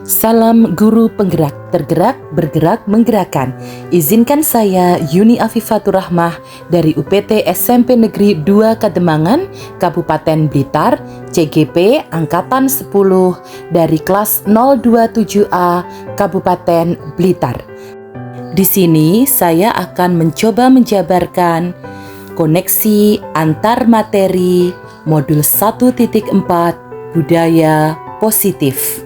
Salam guru penggerak, tergerak, bergerak, menggerakkan. Izinkan saya Yuni Afifatur Rahmah dari UPT SMP Negeri 2 Kademangan, Kabupaten Blitar, CGP Angkatan 10 dari kelas 027A Kabupaten Blitar. Di sini saya akan mencoba menjabarkan koneksi antar materi modul 1.4 budaya positif.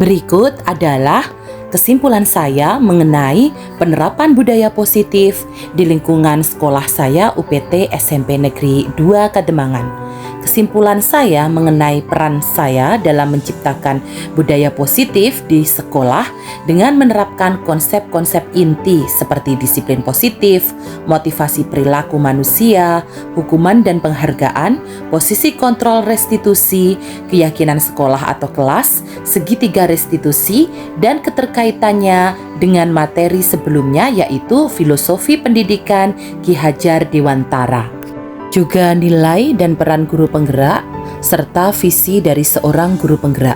Berikut adalah kesimpulan saya mengenai penerapan budaya positif di lingkungan sekolah saya UPT SMP Negeri 2 Kademangan. Kesimpulan saya mengenai peran saya dalam menciptakan budaya positif di sekolah dengan menerapkan konsep-konsep inti seperti disiplin positif, motivasi perilaku manusia, hukuman dan penghargaan, posisi kontrol restitusi, keyakinan sekolah atau kelas, segitiga restitusi, dan keterkaitannya dengan materi sebelumnya yaitu filosofi pendidikan Ki Hajar Dewantara. Juga nilai dan peran guru penggerak, serta visi dari seorang guru penggerak.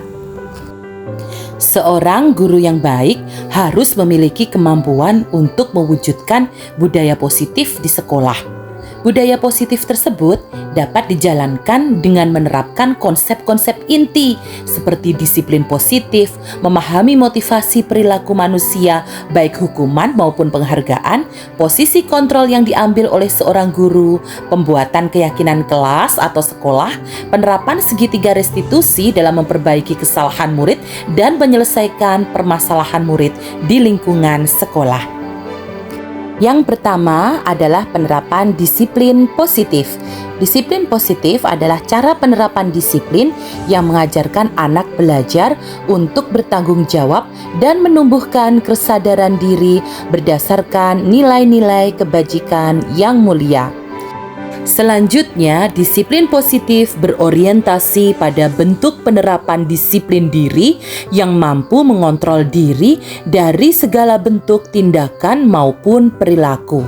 Seorang guru yang baik harus memiliki kemampuan untuk mewujudkan budaya positif di sekolah. Budaya positif tersebut dapat dijalankan dengan menerapkan konsep-konsep inti seperti disiplin positif, memahami motivasi perilaku manusia, baik hukuman maupun penghargaan, posisi kontrol yang diambil oleh seorang guru, pembuatan keyakinan kelas atau sekolah, penerapan segitiga restitusi dalam memperbaiki kesalahan murid dan menyelesaikan permasalahan murid di lingkungan sekolah. Yang pertama adalah penerapan disiplin positif. Disiplin positif adalah cara penerapan disiplin yang mengajarkan anak belajar untuk bertanggung jawab dan menumbuhkan kesadaran diri berdasarkan nilai-nilai kebajikan yang mulia. Selanjutnya, disiplin positif berorientasi pada bentuk penerapan disiplin diri yang mampu mengontrol diri dari segala bentuk tindakan maupun perilaku.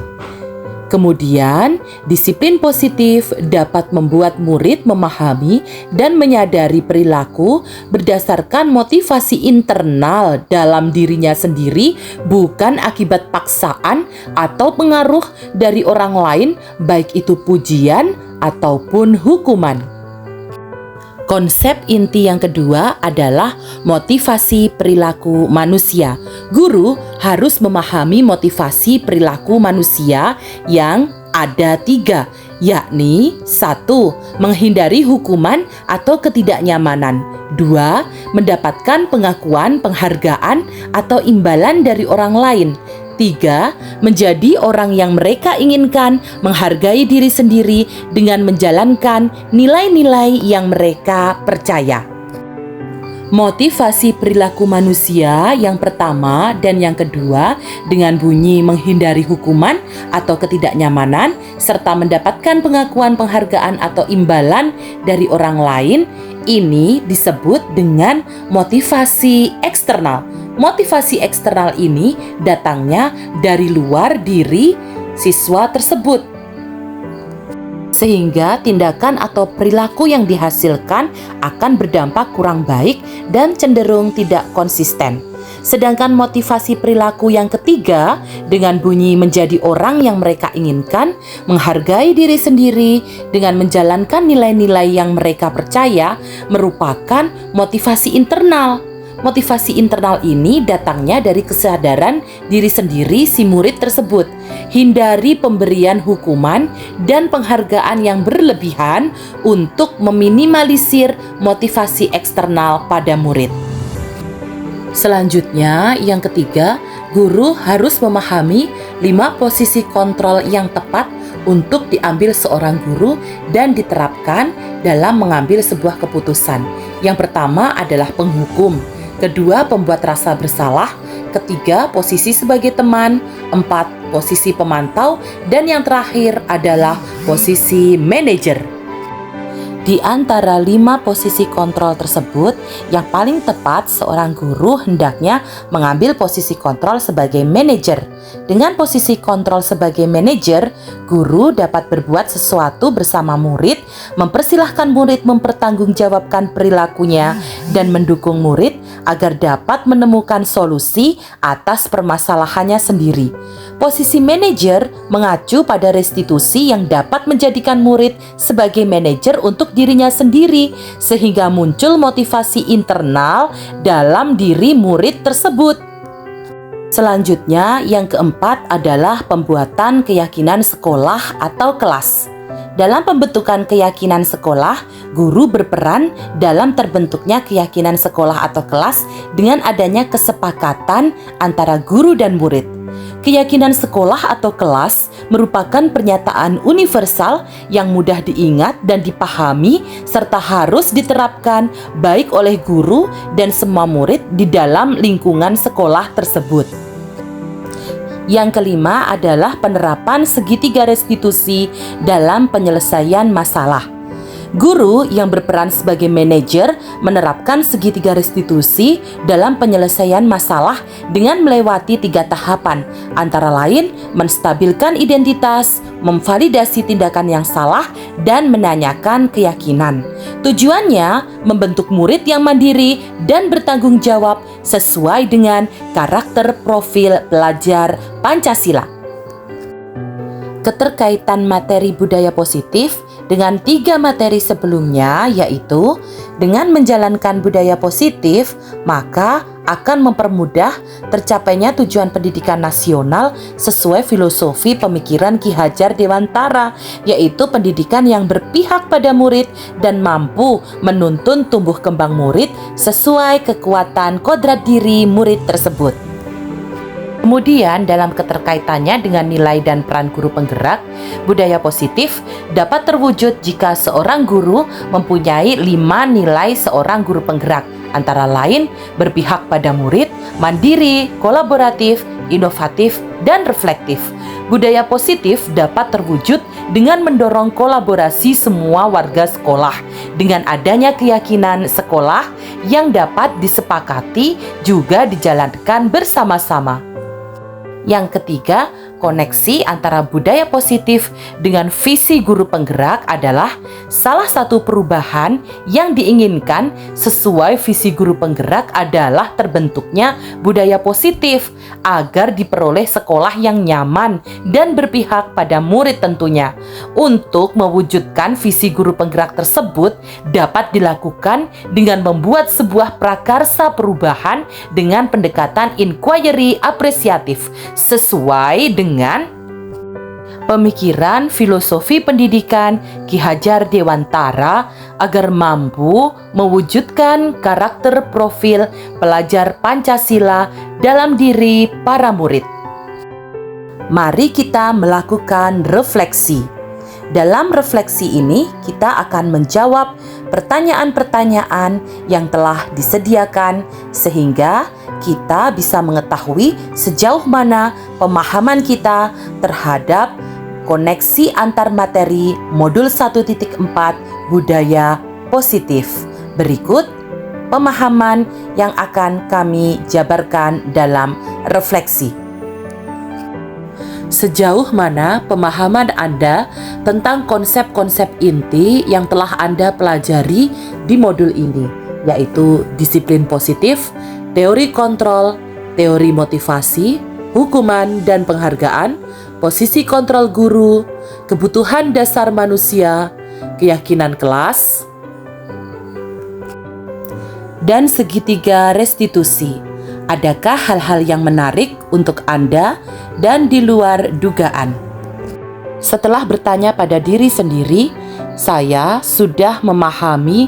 Kemudian, disiplin positif dapat membuat murid memahami dan menyadari perilaku berdasarkan motivasi internal dalam dirinya sendiri, bukan akibat paksaan atau pengaruh dari orang lain, baik itu pujian ataupun hukuman. Konsep inti yang kedua adalah motivasi perilaku manusia. Guru harus memahami motivasi perilaku manusia yang ada 3, yakni 1. Menghindari hukuman atau ketidaknyamanan. 2. Mendapatkan pengakuan, penghargaan, atau imbalan dari orang lain. 3. Menjadi orang yang mereka inginkan, menghargai diri sendiri dengan menjalankan nilai-nilai yang mereka percaya. Motivasi perilaku manusia yang pertama dan yang kedua dengan bunyi menghindari hukuman atau ketidaknyamanan serta mendapatkan pengakuan, penghargaan, atau imbalan dari orang lain, ini disebut dengan motivasi eksternal. Motivasi eksternal ini datangnya dari luar diri siswa tersebut, sehingga tindakan atau perilaku yang dihasilkan akan berdampak kurang baik dan cenderung tidak konsisten. Sedangkan motivasi perilaku yang ketiga dengan bunyi menjadi orang yang mereka inginkan, menghargai diri sendiri dengan menjalankan nilai-nilai yang mereka percaya, merupakan motivasi internal. Motivasi internal ini datangnya dari kesadaran diri sendiri si murid tersebut. Hindari pemberian hukuman dan penghargaan yang berlebihan untuk meminimalisir motivasi eksternal pada murid. Selanjutnya, yang ketiga, guru harus memahami 5 posisi kontrol yang tepat untuk diambil seorang guru dan diterapkan dalam mengambil sebuah keputusan. Yang pertama adalah penghukum. Kedua, pembuat rasa bersalah. Ketiga, posisi sebagai teman. 4, posisi pemantau. Dan yang terakhir adalah posisi manajer. Di antara 5 posisi kontrol tersebut, yang paling tepat seorang guru hendaknya mengambil posisi kontrol sebagai manajer. Dengan posisi kontrol sebagai manajer, guru dapat berbuat sesuatu bersama murid, mempersilahkan murid mempertanggungjawabkan perilakunya, dan mendukung murid agar dapat menemukan solusi atas permasalahannya sendiri. Posisi manajer mengacu pada restitusi yang dapat menjadikan murid sebagai manajer untuk dirinya sendiri, sehingga muncul motivasi internal dalam diri murid tersebut. Selanjutnya, yang keempat adalah pembuatan keyakinan sekolah atau kelas. Dalam pembentukan keyakinan sekolah, guru berperan dalam terbentuknya keyakinan sekolah atau kelas dengan adanya kesepakatan antara guru dan murid. Keyakinan sekolah atau kelas merupakan pernyataan universal yang mudah diingat dan dipahami serta harus diterapkan baik oleh guru dan semua murid di dalam lingkungan sekolah tersebut. Yang kelima adalah penerapan segitiga restitusi dalam penyelesaian masalah. Guru yang berperan sebagai manajer menerapkan segitiga restitusi dalam penyelesaian masalah dengan melewati 3 tahapan, antara lain menstabilkan identitas, memvalidasi tindakan yang salah, dan menanyakan keyakinan. Tujuannya membentuk murid yang mandiri dan bertanggung jawab sesuai dengan karakter profil pelajar Pancasila. Keterkaitan materi budaya positif dengan 3 materi sebelumnya, yaitu dengan menjalankan budaya positif, maka akan mempermudah tercapainya tujuan pendidikan nasional sesuai filosofi pemikiran Ki Hajar Dewantara, yaitu pendidikan yang berpihak pada murid dan mampu menuntun tumbuh kembang murid sesuai kekuatan kodrat diri murid tersebut. Kemudian dalam keterkaitannya dengan nilai dan peran guru penggerak, budaya positif dapat terwujud jika seorang guru mempunyai 5 nilai seorang guru penggerak, antara lain berpihak pada murid, mandiri, kolaboratif, inovatif, dan reflektif. Budaya positif dapat terwujud dengan mendorong kolaborasi semua warga sekolah dengan adanya keyakinan sekolah yang dapat disepakati juga dijalankan bersama-sama. Yang ketiga, koneksi antara budaya positif dengan visi guru penggerak adalah salah satu perubahan yang diinginkan sesuai visi guru penggerak adalah terbentuknya budaya positif agar diperoleh sekolah yang nyaman dan berpihak pada murid tentunya. Untuk mewujudkan visi guru penggerak tersebut dapat dilakukan dengan membuat sebuah prakarsa perubahan dengan pendekatan inquiry apresiatif sesuai dengan pemikiran filosofi pendidikan Ki Hajar Dewantara agar mampu mewujudkan karakter profil pelajar Pancasila dalam diri para murid. Mari kita melakukan refleksi. Dalam refleksi ini, kita akan menjawab pertanyaan-pertanyaan yang telah disediakan sehingga kita bisa mengetahui sejauh mana pemahaman kita terhadap koneksi antar materi modul 1.4 budaya positif. Berikut pemahaman yang akan kami jabarkan dalam refleksi. Sejauh mana pemahaman Anda tentang konsep-konsep inti yang telah Anda pelajari di modul ini, yaitu disiplin positif, teori kontrol, teori motivasi, hukuman dan penghargaan, posisi kontrol guru, kebutuhan dasar manusia, keyakinan kelas, dan segitiga restitusi. Adakah hal-hal yang menarik untuk Anda dan di luar dugaan? Setelah bertanya pada diri sendiri, saya sudah memahami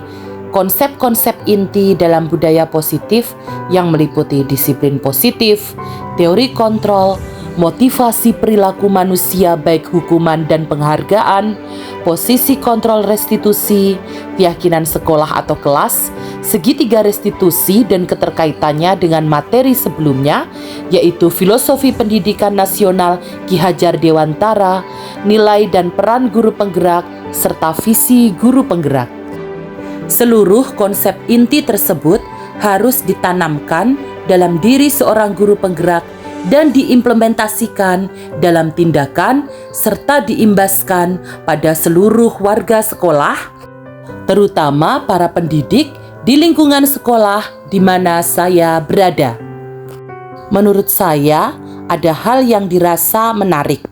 konsep-konsep inti dalam budaya positif yang meliputi disiplin positif, teori kontrol, motivasi perilaku manusia baik hukuman dan penghargaan, posisi kontrol restitusi, keyakinan sekolah atau kelas, segitiga restitusi dan keterkaitannya dengan materi sebelumnya, yaitu filosofi pendidikan nasional Ki Hajar Dewantara, nilai dan peran guru penggerak, serta visi guru penggerak. Seluruh konsep inti tersebut harus ditanamkan dalam diri seorang guru penggerak dan diimplementasikan dalam tindakan serta diimbaskan pada seluruh warga sekolah, terutama para pendidik di lingkungan sekolah di mana saya berada. Menurut saya, ada hal yang dirasa menarik.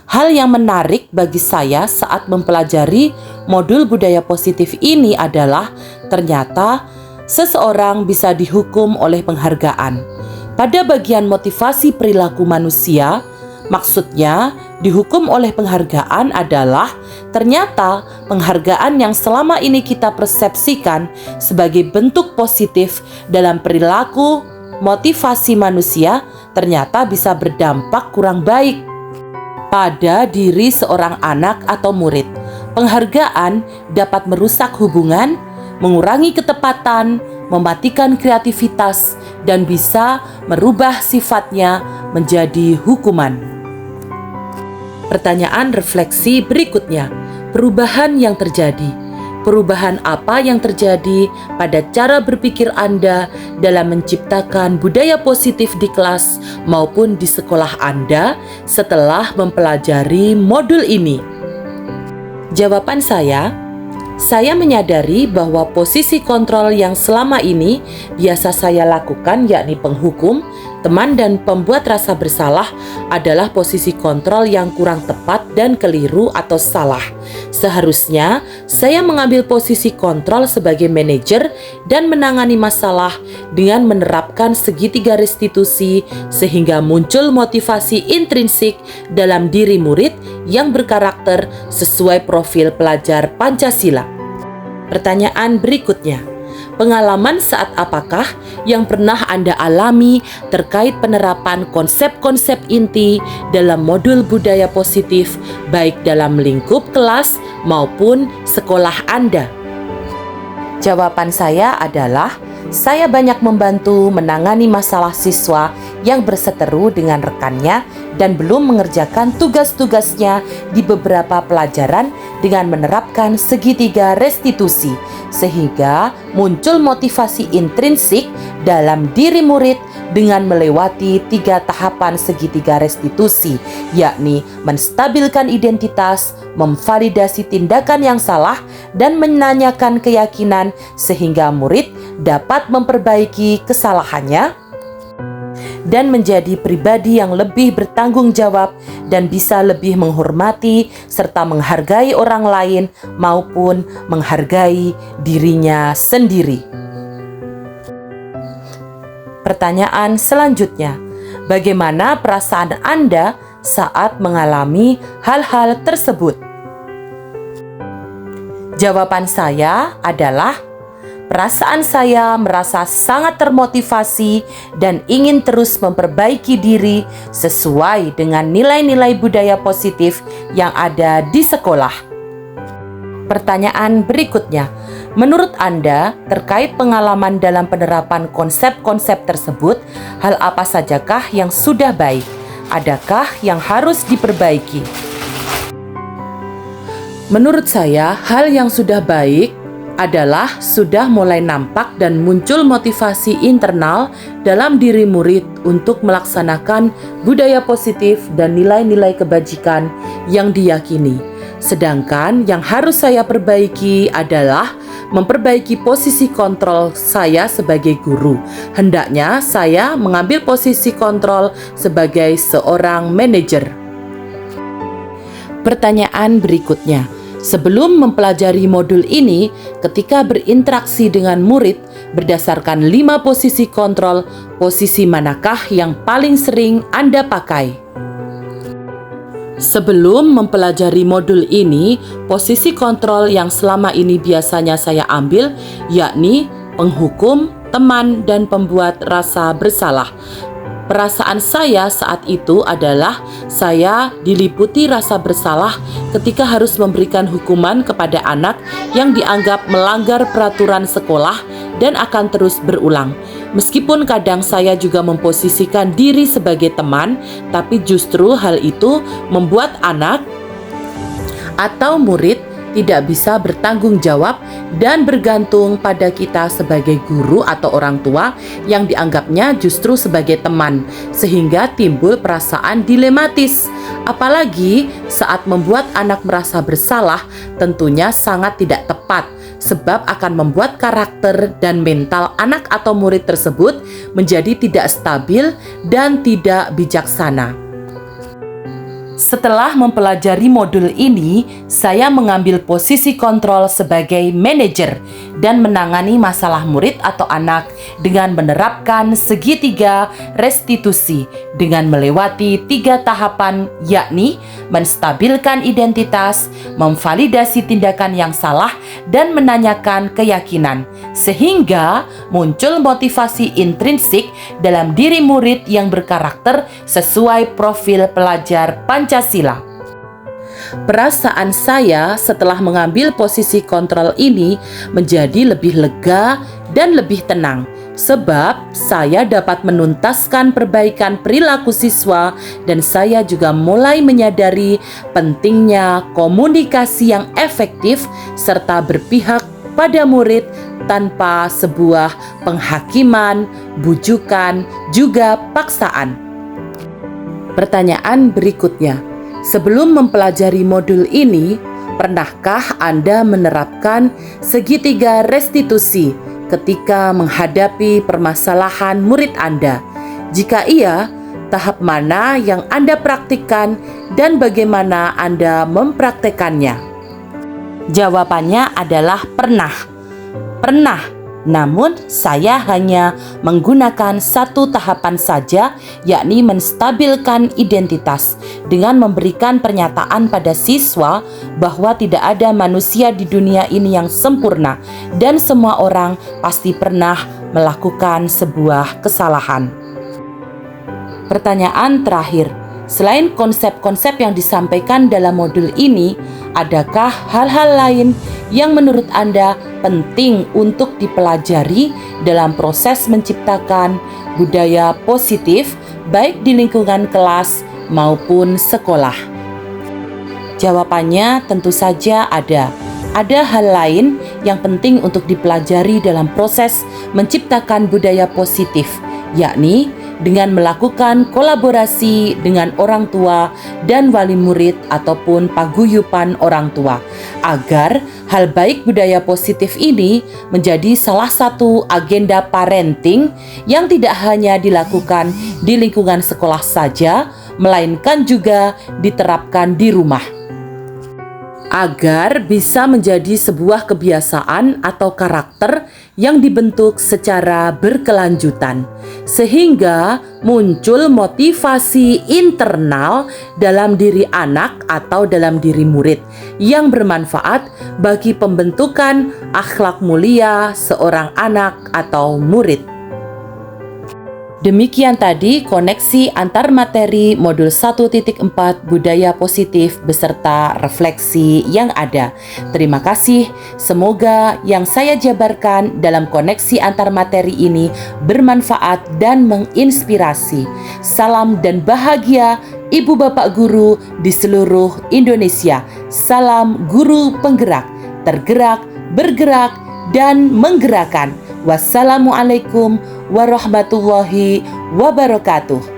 Hal yang menarik bagi saya saat mempelajari modul budaya positif ini adalah ternyata seseorang bisa dihukum oleh penghargaan. Pada bagian motivasi perilaku manusia, maksudnya dihukum oleh penghargaan adalah ternyata penghargaan yang selama ini kita persepsikan sebagai bentuk positif dalam perilaku motivasi manusia ternyata bisa berdampak kurang baik pada diri seorang anak atau murid. Penghargaan dapat merusak hubungan, mengurangi ketepatan, mematikan kreativitas, dan bisa merubah sifatnya menjadi hukuman. Pertanyaan refleksi berikutnya, perubahan yang terjadi. Perubahan apa yang terjadi pada cara berpikir Anda dalam menciptakan budaya positif di kelas maupun di sekolah Anda setelah mempelajari modul ini? Jawaban saya menyadari bahwa posisi kontrol yang selama ini biasa saya lakukan, yakni penghukum, teman, dan pembuat rasa bersalah adalah posisi kontrol yang kurang tepat dan keliru atau salah. Seharusnya saya mengambil posisi kontrol sebagai manajer dan menangani masalah dengan menerapkan segitiga restitusi sehingga muncul motivasi intrinsik dalam diri murid yang berkarakter sesuai profil pelajar Pancasila. Pertanyaan berikutnya, pengalaman saat apakah yang pernah Anda alami terkait penerapan konsep-konsep inti dalam modul budaya positif baik dalam lingkup kelas maupun sekolah Anda? Jawaban saya adalah saya banyak membantu menangani masalah siswa yang berseteru dengan rekannya dan belum mengerjakan tugas-tugasnya di beberapa pelajaran dengan menerapkan segitiga restitusi, sehingga muncul motivasi intrinsik dalam diri murid dengan melewati 3 tahapan segitiga restitusi, yakni menstabilkan identitas, memvalidasi tindakan yang salah, dan menanyakan keyakinan sehingga murid dapat memperbaiki kesalahannya dan menjadi pribadi yang lebih bertanggung jawab dan bisa lebih menghormati serta menghargai orang lain maupun menghargai dirinya sendiri. Pertanyaan selanjutnya, bagaimana perasaan Anda saat mengalami hal-hal tersebut? Jawaban saya adalah perasaan saya merasa sangat termotivasi dan ingin terus memperbaiki diri sesuai dengan nilai-nilai budaya positif yang ada di sekolah. Pertanyaan berikutnya, menurut Anda terkait pengalaman dalam penerapan konsep-konsep tersebut, hal apa sajakah yang sudah baik? Adakah yang harus diperbaiki? Menurut saya, hal yang sudah baik adalah sudah mulai nampak dan muncul motivasi internal dalam diri murid untuk melaksanakan budaya positif dan nilai-nilai kebajikan yang diyakini. Sedangkan yang harus saya perbaiki adalah memperbaiki posisi kontrol saya sebagai guru. Hendaknya saya mengambil posisi kontrol sebagai seorang manajer. Pertanyaan berikutnya, sebelum mempelajari modul ini, ketika berinteraksi dengan murid, berdasarkan 5 posisi kontrol, posisi manakah yang paling sering Anda pakai? Sebelum mempelajari modul ini, posisi kontrol yang selama ini biasanya saya ambil, yakni penghukum, teman, dan pembuat rasa bersalah. Perasaan saya saat itu adalah saya diliputi rasa bersalah ketika harus memberikan hukuman kepada anak yang dianggap melanggar peraturan sekolah dan akan terus berulang. Meskipun kadang saya juga memposisikan diri sebagai teman, tapi justru hal itu membuat anak atau murid tidak bisa bertanggung jawab dan bergantung pada kita sebagai guru atau orang tua yang dianggapnya justru sebagai teman, sehingga timbul perasaan dilematis. Apalagi saat membuat anak merasa bersalah, tentunya sangat tidak tepat. sebab akan membuat karakter dan mental anak atau murid tersebut menjadi tidak stabil dan tidak bijaksana. Setelah mempelajari modul ini, saya mengambil posisi kontrol sebagai manajer dan menangani masalah murid atau anak dengan menerapkan segitiga restitusi dengan melewati 3 tahapan, yakni menstabilkan identitas, memvalidasi tindakan yang salah, dan menanyakan keyakinan, sehingga muncul motivasi intrinsik dalam diri murid yang berkarakter sesuai profil pelajar Pancasila. Perasaan saya setelah mengambil posisi kontrol ini menjadi lebih lega dan lebih tenang, sebab saya dapat menuntaskan perbaikan perilaku siswa dan saya juga mulai menyadari pentingnya komunikasi yang efektif serta berpihak pada murid tanpa sebuah penghakiman, bujukan, juga paksaan. Pertanyaan berikutnya, sebelum mempelajari modul ini, pernahkah Anda menerapkan segitiga restitusi ketika menghadapi permasalahan murid Anda? Jika iya, tahap mana yang Anda praktikkan dan bagaimana Anda mempraktekannya? Jawabannya adalah pernah. Namun saya hanya menggunakan 1 tahapan saja, yakni menstabilkan identitas dengan memberikan pernyataan pada siswa bahwa tidak ada manusia di dunia ini yang sempurna dan semua orang pasti pernah melakukan sebuah kesalahan. Pertanyaan terakhir, selain konsep-konsep yang disampaikan dalam modul ini, adakah hal-hal lain yang menurut Anda penting untuk dipelajari dalam proses menciptakan budaya positif baik di lingkungan kelas maupun sekolah? Jawabannya tentu saja ada. Ada hal lain yang penting untuk dipelajari dalam proses menciptakan budaya positif, yakni dengan melakukan kolaborasi dengan orang tua dan wali murid ataupun paguyuban orang tua, agar hal baik budaya positif ini menjadi salah satu agenda parenting yang tidak hanya dilakukan di lingkungan sekolah saja, melainkan juga diterapkan di rumah, agar bisa menjadi sebuah kebiasaan atau karakter yang dibentuk secara berkelanjutan, sehingga muncul motivasi internal dalam diri anak atau dalam diri murid yang bermanfaat bagi pembentukan akhlak mulia seorang anak atau murid. Demikian tadi koneksi antar materi modul 1.4 budaya positif beserta refleksi yang ada. Terima kasih. Semoga yang saya jabarkan dalam koneksi antar materi ini bermanfaat dan menginspirasi. Salam dan bahagia Ibu Bapak Guru di seluruh Indonesia. Salam guru penggerak, tergerak, bergerak, dan menggerakkan. Wassalamualaikum warahmatullahi wabarakatuh.